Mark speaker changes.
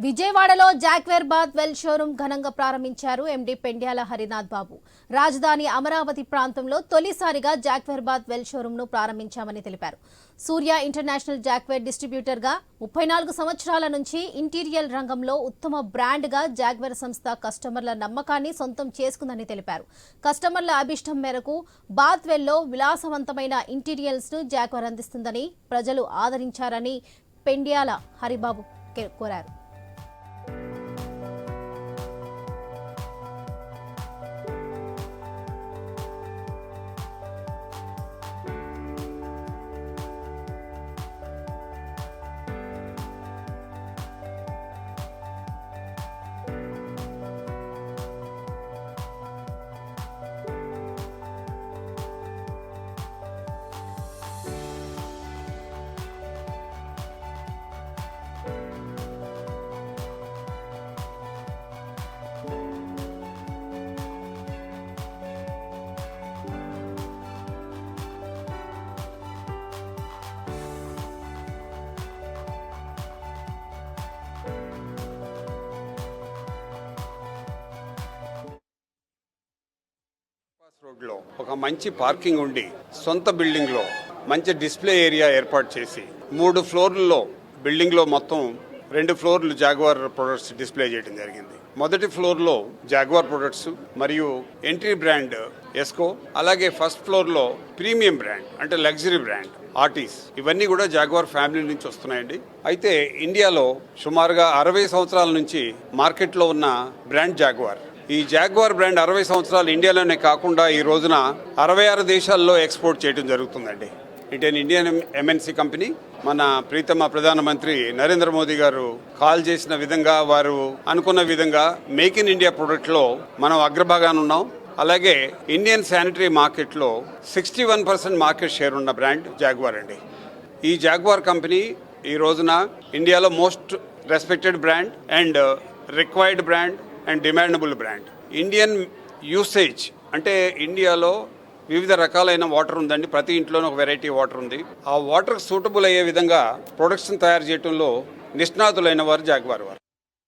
Speaker 1: విజయవాడలో జాక్వేర్ bath well showroom ఘనంగా ప్రారంభించారు ఎండీ పెండ్యాల హరినాథ్ బాబు. రాజధాని అమరావతి ప్రాంతంలో తొలిసారిగా జాక్వేర్ బాత్ వెల్ షోరూంను ప్రారంభించామని తెలిపారు. సూర్య ఇంటర్నేషనల్ జాక్వేర్ డిస్ట్రిబ్యూటర్ గా 34 సంవత్సరాల నుంచి ఇంటీరియర్ రంగంలో ఉత్తమ బ్రాండ్ గా జాక్వేర్ సంస్థ కస్టమర్ల నమ్మకాన్ని సొంతం చేసుకుందని తెలిపారు. కస్టమర్ల అభిష్టం మేరకు బాత్ వెల్లో విలాసవంతమైన ఇంటీరియర్స్ ను జాక్వేర్ అందిస్తుందని ప్రజలు ఆదరించారని పెండ్యాల హరిబాబు కోరారు.
Speaker 2: రోడ్లో ఒక మంచి పార్కింగ్ ఉండి సొంత బిల్డింగ్ లో మంచి డిస్ప్లే ఏరియా ఏర్పాటు చేసి 3 ఫ్లోర్లలో బిల్డింగ్ లో మొత్తం 2 ఫ్లోర్లు జాగ్వార్ ప్రొడక్ట్స్ డిస్ప్లే చేయడం జరిగింది. మొదటి ఫ్లోర్ లో జాగ్వార్ ప్రొడక్ట్స్ మరియు ఎంట్రీ బ్రాండ్ ఎస్కో, అలాగే ఫస్ట్ ఫ్లోర్ లో ప్రీమియం బ్రాండ్ అంటే లగ్జరీ బ్రాండ్ ఆర్టిస్, ఇవన్నీ కూడా జాగ్వార్ ఫ్యామిలీ నుంచి వస్తున్నాయండి. అయితే ఇండియాలో సుమారుగా 60 సంవత్సరాల నుంచి మార్కెట్లో ఉన్న బ్రాండ్ జాగ్వార్. ఈ జాగ్వార్ బ్రాండ్ 60 సంవత్సరాలు ఇండియాలోనే కాకుండా ఈ రోజున 66 దేశాల్లో ఎక్స్పోర్ట్ చేయడం జరుగుతుందండి. It an Indian MNC company. మన ప్రీతమ ప్రధానమంత్రి నరేంద్ర మోదీ గారు కాల్ చేసిన విధంగా, వారు అనుకున్న విధంగా మేక్ ఇన్ ఇండియా ప్రొడక్ట్లో మనం అగ్రభాగాన ఉన్నాం. అలాగే ఇండియన్ శానిటరీ మార్కెట్లో 61% మార్కెట్ షేర్ ఉన్న బ్రాండ్ జాగ్వార్ అండి. ఈ జాగ్వార్ కంపెనీ ఈ రోజున ఇండియాలో most respected brand and required brand and demandable brand. Indian usage అంటే ఇండియాలో వివిధ రకాలైన వాటర్ ఉందండి. ప్రతి ఇంట్లోనూ ఒక వెరైటీ వాటర్ ఉంది. ఆ వాటర్కి సూటబుల్ అయ్యే విధంగా ప్రొడక్ట్స్ని తయారు చేయడంలో నిష్ణాతులైన వారు జాగ్వార్ వారు.